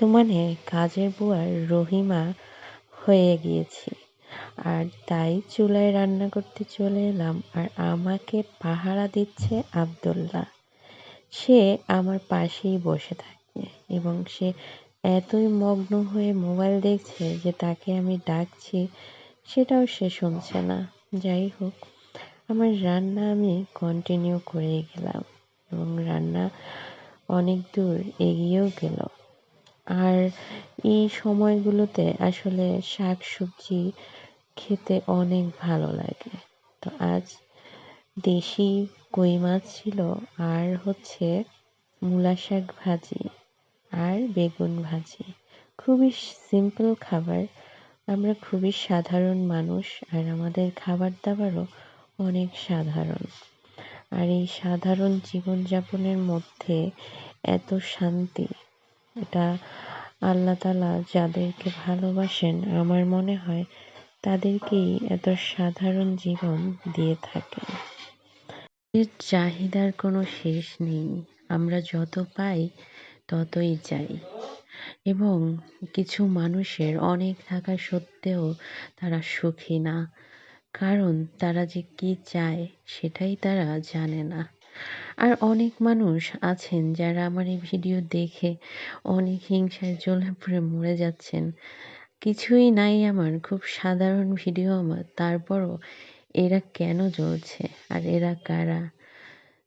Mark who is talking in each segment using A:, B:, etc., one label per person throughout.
A: বর্তমানে কাজের বুয়ার রহিমা হয়ে গিয়েছি। আর তাই চুলায় রান্না করতে চলে এলাম। আর আমাকে পাহারা দিচ্ছে আব্দুল্লাহ। সে আমার পাশেই বসে থাকে এবং সে এতই মগ্ন হয়ে মোবাইল দেখছে যে তাকে আমি ডাকছি সেটাও সে শুনছে না। যাই হোক, আমার রান্না আমি কন্টিনিউ করে গেলাম এবং রান্না অনেক দূর এগিয়েও গেল। আর এই সময়গুলোতে আসলে শাক সবজি খেতে অনেক ভালো লাগে। তো আজ দেশি কই মাছ ছিল, আর হচ্ছে মূলা শাক ভাজি আর বেগুন ভাজি। খুবই সিম্পল খাবার। আমরা খুবই সাধারণ মানুষ, আর আমাদের খাবার দাবারও অনেক সাধারণ। আর এই সাধারণ জীবনযাপনের মধ্যে এত শান্তি, এটা আল্লাহ তাআলা যাদেরকে ভালোবাসেন আমার মনে হয় তাদেরকেই এত সাধারণ জীবন দিয়ে থাকেন। এর চাহিদার কোনো শেষ নেই। আমরা যত পাই ততই চাই। এবং কিছু মানুষের অনেক থাকা সত্ত্বেও তারা সুখী না, কারণ তারা যে কি চায় সেটাই তারা জানে না। আর অনেক মানুষ আছেন যারা আমার এই ভিডিও দেখে অনেক হিংসায় জ্বলে পুড়ে মরে যাচ্ছেন। কিছুই নাই আমার, খুব সাধারণ ভিডিও আমার, তারপরও এরা কেন জ্বলছে আর এরা কারা?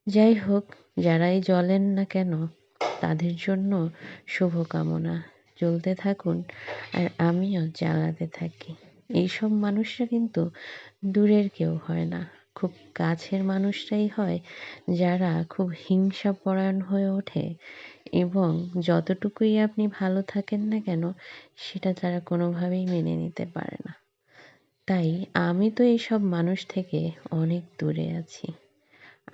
A: যাই হোক, যারাই জ্বলেন না কেন তাদের জন্য শুভকামনা। জ্বলতে থাকুন আর আমিও জ্বালাতে থাকি। এইসব মানুষরা কিন্তু দূরের কেউ হয় না, খুব কাছের মানুষরাই হয় যারা খুব হিংসাপরায়ণ হয়ে ওঠে এবং যতটুকুই আপনি ভালো থাকেন না কেন সেটা তারা কোনোভাবেই মেনে নিতে পারে না। তাই আমি তো এইসব মানুষ থেকে অনেক দূরে আছি।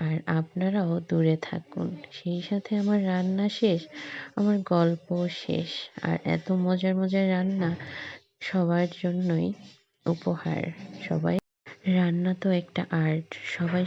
A: আর আপনারাও দূরে থাকুন। সেই সাথে আমার রান্না শেষ, আমার গল্প শেষ। আর এত মজার মজার রান্না সবার জন্যই উপহার। সবাই, রান্না তো একটা আর্ট। সবাই